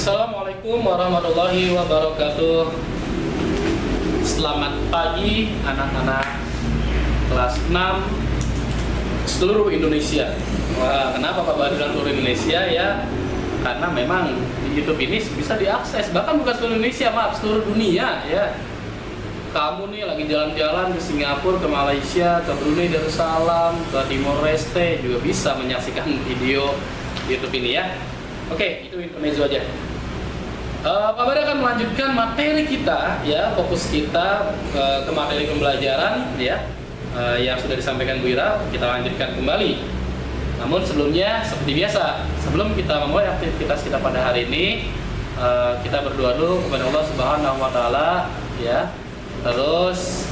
Assalamualaikum warahmatullahi wabarakatuh. Selamat pagi anak-anak kelas 6 seluruh Indonesia. Wah, kenapa Pak Badri bilang seluruh Indonesia ya? Karena memang di YouTube ini bisa diakses, bahkan bukan seluruh Indonesia, maaf, seluruh dunia ya. Kamu nih lagi jalan-jalan ke Singapura, ke Malaysia, ke Brunei Darussalam, ke Timor Leste juga bisa menyaksikan video YouTube ini ya. Oke, itu intermezzo aja. Pak Badri akan melanjutkan materi kita ya, fokus kita ke materi pembelajaran ya, yang sudah disampaikan Bu Ira. Kita lanjutkan kembali. Namun sebelumnya seperti biasa, sebelum kita memulai aktivitas kita pada hari ini, kita berdoa dulu kepada Allah Subhanahu wa taala ya. Terus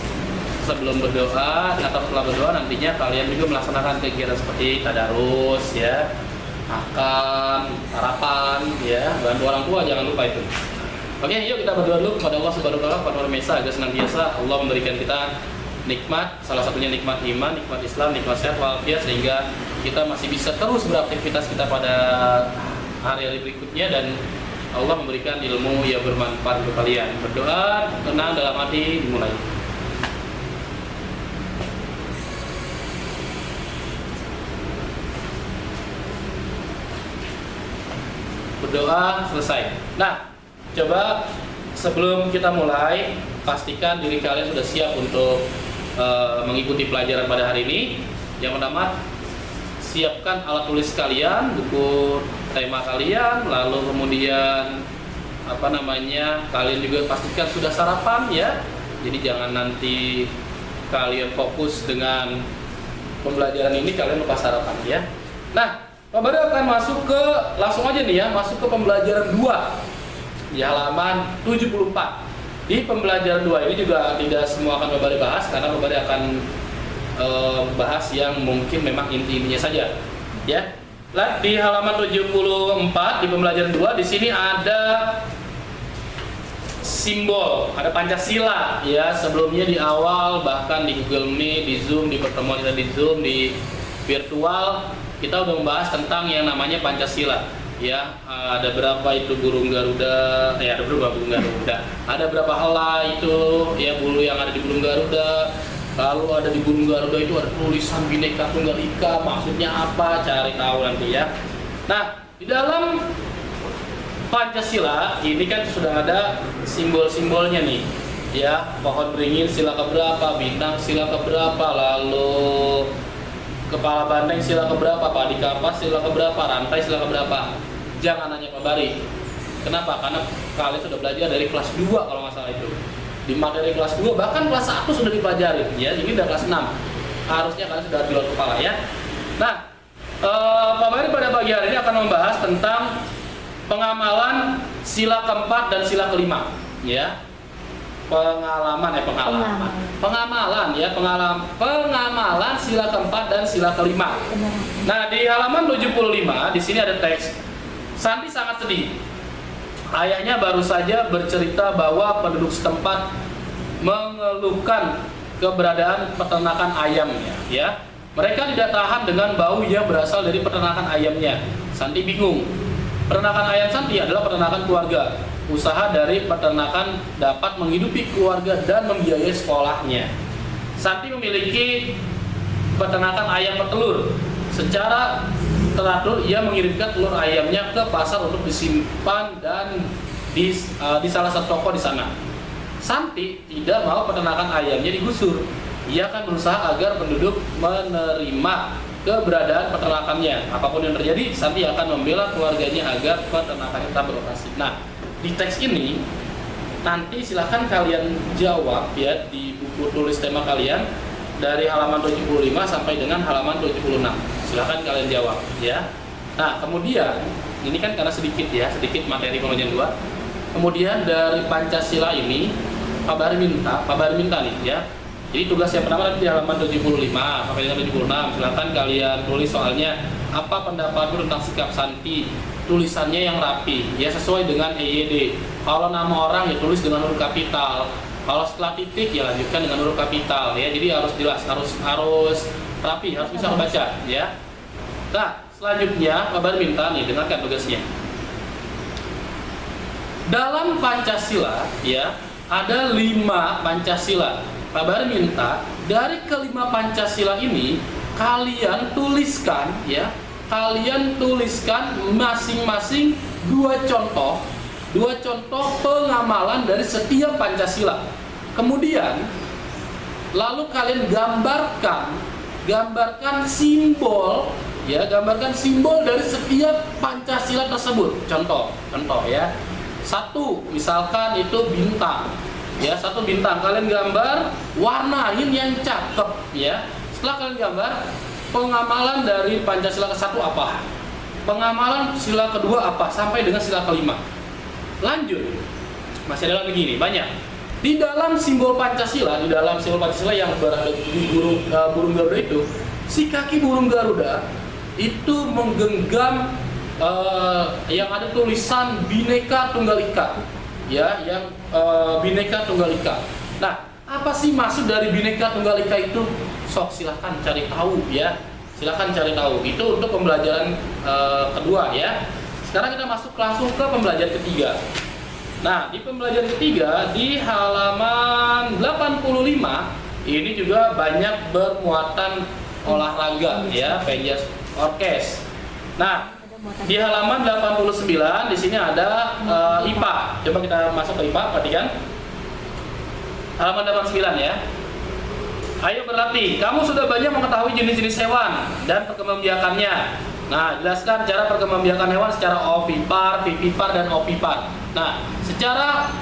sebelum berdoa atau setelah berdoa nantinya kalian juga melaksanakan kegiatan seperti tadarus ya, makan, sarapan ya, bantu orang tua, jangan lupa itu. Oke, yuk kita berdoa dulu kepada Allah Subhanahu wa taala, kepada Maha Esa, agar senantiasa Allah memberikan kita nikmat, salah satunya nikmat iman, nikmat Islam, nikmat sehat walafiat, sehingga kita masih bisa terus beraktivitas kita pada hari-hari berikutnya, dan Allah memberikan ilmu yang bermanfaat untuk kalian. Berdoa tenang dalam hati, dimulai. Berdoa selesai. Nah, coba sebelum kita mulai, pastikan diri kalian sudah siap untuk mengikuti pelajaran pada hari ini. Yang pertama, siapkan alat tulis kalian, buku tema kalian, lalu kemudian kalian juga pastikan sudah sarapan ya. Jadi jangan nanti kalian fokus dengan pembelajaran ini kalian lupa sarapan ya. Nah, Pak Badri akan langsung aja nih ya, masuk ke pembelajaran 2 di halaman 74. Di pembelajaran 2 ini juga tidak semua akan Pak Badri bahas, karena Pak Badri akan bahas yang mungkin memang inti-intinya saja ya. Lihat di halaman 74 di pembelajaran 2, di sini ada simbol, ada Pancasila ya. Sebelumnya di awal, bahkan di Google Meet, di Zoom, di pertemuan kita di Zoom, di virtual, kita udah membahas tentang yang namanya Pancasila ya. Ada berapa itu burung Garuda, ya ada berapa burung Garuda, ada berapa helai itu ya bulu yang ada di burung Garuda. Lalu ada di burung Garuda itu ada tulisan Bhinneka Tunggal Ika, maksudnya apa? Cari tahu nanti ya. Nah, di dalam Pancasila ini kan sudah ada simbol-simbolnya nih ya. Pohon beringin sila keberapa, bintang sila keberapa, lalu kepala banteng sila keberapa, padi kapas sila keberapa, rantai sila keberapa. Jangan nanya Pak Badri. Kenapa? Karena kalian sudah belajar dari kelas 2 kalau nggak salah itu. Di materi kelas 2, bahkan kelas 1 sudah dipelajari ya. Ini udah kelas 6. Harusnya kalian sudah di luar kepala ya. Nah, Pak Badri pada pagi hari ini akan membahas tentang pengamalan sila keempat dan sila kelima ya. Pengamalan sila keempat dan sila kelima. Nah, di halaman 75 di sini ada teks. Santi sangat sedih. Ayahnya baru saja bercerita bahwa penduduk setempat mengeluhkan keberadaan peternakan ayamnya ya. Mereka tidak tahan dengan bau yang berasal dari peternakan ayamnya. Santi bingung. Peternakan ayam Santi adalah peternakan keluarga. Usaha dari peternakan dapat menghidupi keluarga dan membiayai sekolahnya. Santi memiliki peternakan ayam petelur. Secara teratur ia mengirimkan telur ayamnya ke pasar untuk disimpan dan di salah satu toko di sana. Santi tidak mau peternakan ayamnya digusur. Ia akan berusaha agar penduduk menerima keberadaan peternakannya. Apapun yang terjadi, Santi akan membela keluarganya agar peternakannya tetap beroperasi. Nah, di teks ini nanti silahkan kalian jawab ya di buku tulis tema kalian dari halaman 75 sampai dengan halaman 76. Silahkan kalian jawab ya. Nah, kemudian ini kan karena sedikit materi pembelajaran 2. Kemudian dari Pancasila ini Pak Badri minta nih ya. Jadi tugas yang pertama nanti di halaman 75 sampai dengan 76. Silahkan kalian tulis soalnya apa pendapatmu tentang sikap Santi. Tulisannya yang rapi ya, sesuai dengan EYD. Kalau nama orang ya tulis dengan huruf kapital. Kalau setelah titik ya lanjutkan dengan huruf kapital ya. Jadi harus jelas, harus rapi, harus bisa membaca ya. Nah, selanjutnya Pak Badri minta nih, dengarkan tugasnya. dalam Pancasila ya ada 5 Pancasila. Pak Bahri minta dari kelima Pancasila ini kalian tuliskan ya, kalian tuliskan masing-masing 2 contoh pengamalan dari setiap Pancasila. Kemudian lalu kalian gambarkan simbol ya, gambarkan simbol dari setiap Pancasila tersebut. Contoh ya. 1 misalkan itu bintang. Ya, 1 bintang. Kalian gambar, warnain yang cakep ya. Setelah kalian gambar, pengamalan dari Pancasila ke-1 apa? Pengamalan sila kedua apa? Sampai dengan sila kelima. Lanjut. Masih ada lagi nih, banyak. Di dalam simbol Pancasila yang berada di burung Garuda itu, si kaki burung Garuda itu menggenggam yang ada tulisan Bhinneka Tunggal Ika, ya, yang Bhinneka Tunggal Ika. Nah, apa sih maksud dari Bhinneka Tunggal Ika itu? Sok silahkan cari tahu ya, silahkan cari tahu. Itu untuk pembelajaran kedua ya. Sekarang kita masuk langsung ke pembelajaran ketiga. Nah, di pembelajaran ketiga di halaman 85 ini juga banyak bermuatan olahraga ya, penjas orkes. Nah, di halaman 89 di sini ada IPA. Coba kita masuk ke IPA, perhatikan. Halaman 89 ya. Ayo berlatih. Kamu sudah banyak mengetahui jenis-jenis hewan dan perkembangbiakannya. Nah, jelaskan cara perkembangbiakan hewan secara ovipar, vivipar, dan ovipar. Nah, secara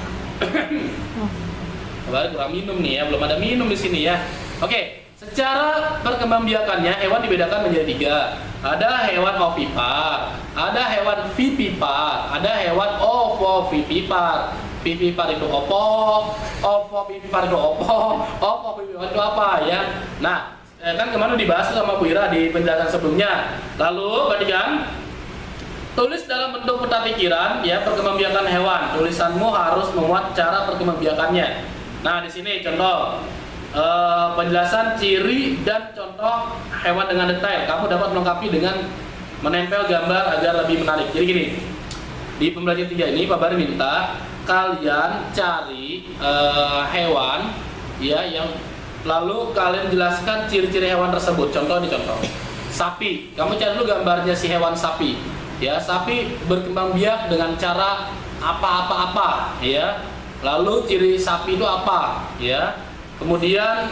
kurang minum nih ya, belum ada minum di sini ya. Oke, secara perkembangbiakannya hewan dibedakan menjadi 3. Ada hewan ovipar, ada hewan vivipar, ada hewan ovovivipar. Vivipar itu ovovivipar itu ovovivipar itu apa ya? Nah, kan kemarin dibahas sama Bu Ira di penjelasan sebelumnya. Lalu perhatikan, tulis dalam bentuk peta pikiran ya perkembangbiakan hewan. Tulisanmu harus memuat cara perkembangbiakannya. Nah, di sini contoh penjelasan ciri dan contoh hewan dengan detail. Kamu dapat melengkapi dengan menempel gambar agar lebih menarik. Jadi gini, di pembelajaran 3 ini Pak Bahri minta kalian cari hewan ya, yang lalu kalian jelaskan ciri-ciri hewan tersebut. Contoh ini, contoh sapi. Kamu cari dulu gambarnya si hewan sapi ya. Sapi berkembang biak dengan cara apa-apa-apa ya. Lalu ciri sapi itu apa ya. Kemudian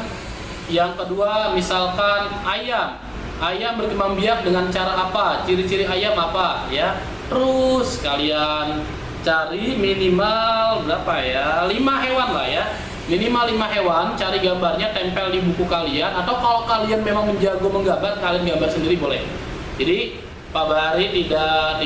yang kedua misalkan ayam. Ayam berkembang biak dengan cara apa? Ciri-ciri ayam apa ya. Terus kalian cari minimal berapa ya? 5 hewan lah ya. Minimal 5 hewan, cari gambarnya, tempel di buku kalian. Atau kalau kalian memang menjago menggambar, kalian gambar sendiri boleh. Jadi Pak Bahri tidak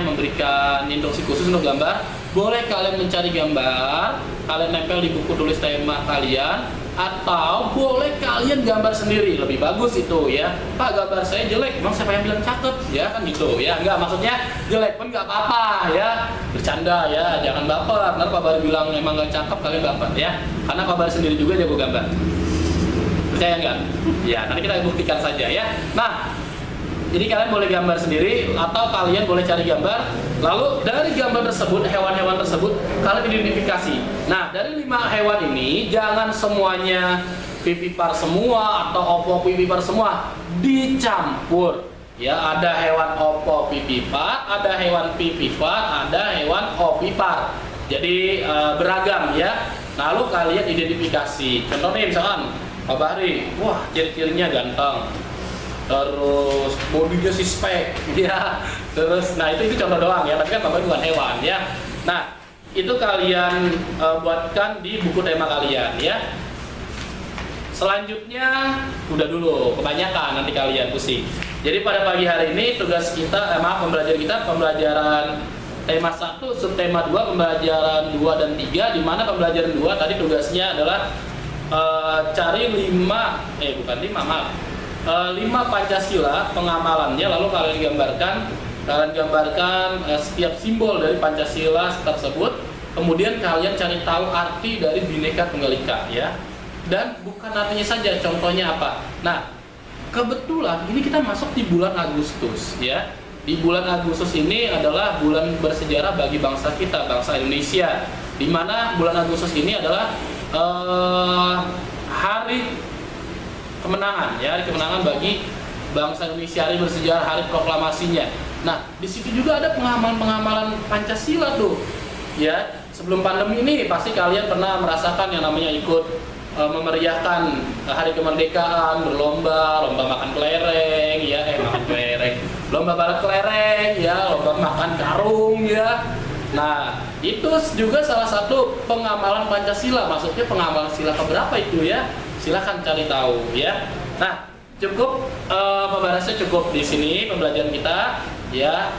memberikan instruksi khusus untuk gambar. Boleh kalian mencari gambar, kalian nempel di buku tulis tema kalian, atau boleh kalian gambar sendiri, lebih bagus itu ya. Pak, gambar saya jelek, emang siapa yang bilang cakep ya, kan gitu ya. Enggak, maksudnya jelek pun nggak apa-apa ya, bercanda ya, jangan baper. Ntar Pak Bahri bilang emang nggak cakep, kalian baper ya, karena Pak Bahri sendiri juga jago gambar. Percaya nggak? Ya, nanti kita buktikan saja ya. Nah, jadi kalian boleh gambar sendiri atau kalian boleh cari gambar. Lalu dari gambar tersebut, hewan-hewan tersebut kalian identifikasi. Nah, dari 5 hewan ini jangan semuanya vivipar semua atau ovovivipar semua, dicampur. Ya, ada hewan ovovivipar, ada hewan vivipar, ada hewan ovipar. Jadi beragam ya. Lalu kalian identifikasi. Contoh nih misalkan Pak Bahri, wah ciri-cirinya ganteng. Terus bodinya suspek ya, terus nah itu contoh doang ya, tapi kan Bapak bukan hewan ya. Nah, itu kalian buatkan di buku tema kalian ya. Selanjutnya udah dulu, kebanyakan nanti kalian pusing. Jadi pada pagi hari ini tugas kita, pembelajaran kita, pembelajaran tema 1, subtema 2, pembelajaran 2 dan 3, di mana pembelajaran 2 tadi tugasnya adalah cari 5 Pancasila pengamalannya, lalu kalian gambarkan setiap simbol dari Pancasila tersebut. Kemudian kalian cari tahu arti dari Bhinneka Tunggal Ika ya. Dan bukan artinya saja, contohnya apa. Nah, kebetulan ini kita masuk di bulan Agustus ya. di bulan Agustus ini adalah bulan bersejarah bagi bangsa kita, bangsa Indonesia, di mana bulan Agustus ini adalah hari kemenangan, ya, hari kemenangan bagi bangsa Indonesia, hari bersejarah, hari proklamasinya. Nah, di situ juga ada pengamalan-pengamalan Pancasila tuh, ya. Sebelum pandemi ini pasti kalian pernah merasakan yang namanya ikut memeriahkan hari kemerdekaan, berlomba, lomba makan kelereng, ya, makan kelereng, lomba balap kelereng, ya, lomba makan karung, ya. Nah, itu juga salah satu pengamalan Pancasila. Maksudnya pengamalan sila keberapa itu, ya? Silahkan cari tahu, ya. Nah, cukup pembahasannya cukup di sini pembelajaran kita, ya,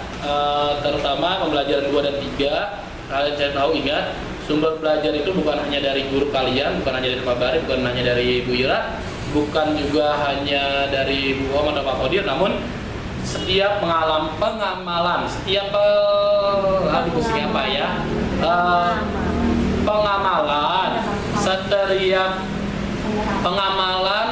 terutama pembelajaran 2 dan 3. Kalian cari tahu, ingat, sumber belajar itu bukan hanya dari guru kalian, bukan hanya dari Pak Bari, bukan hanya dari Bu Ira, bukan juga hanya dari Bu Om atau Pak Kodir, namun setiap pengamalan, setiap apa ya, pengamalan,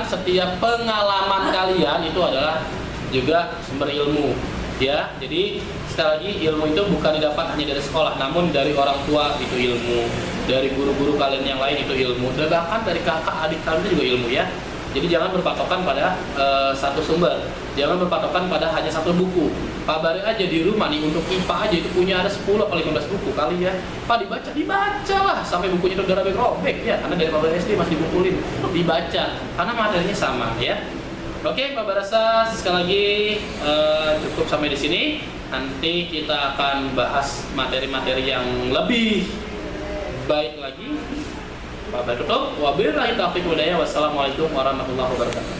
setiap pengalaman kalian itu adalah juga sumber ilmu, ya. Jadi sekali lagi, ilmu itu bukan didapat hanya dari sekolah, namun dari orang tua itu ilmu, dari guru-guru kalian yang lain itu ilmu, dan bahkan dari kakak adik kalian itu juga ilmu, ya. Jadi jangan berpatokan pada satu sumber, jangan berpatokan pada hanya satu buku. Pak Bari aja di rumah nih untuk IPA aja itu punya ada 10 atau 15 buku kali, ya. Pak dibaca lah sampai bukunya itu udah robek, ya, karena dari Pak Bari SD masih dibukulin, dibaca karena materinya sama, ya. Oke, Pak Barasa, sekali lagi cukup sampai di sini. Nanti kita akan bahas materi-materi yang lebih baik lagi. Pak Bari tutup. Wabillahi taufiq wal hidayah. Wassalamualaikum warahmatullahi wabarakatuh.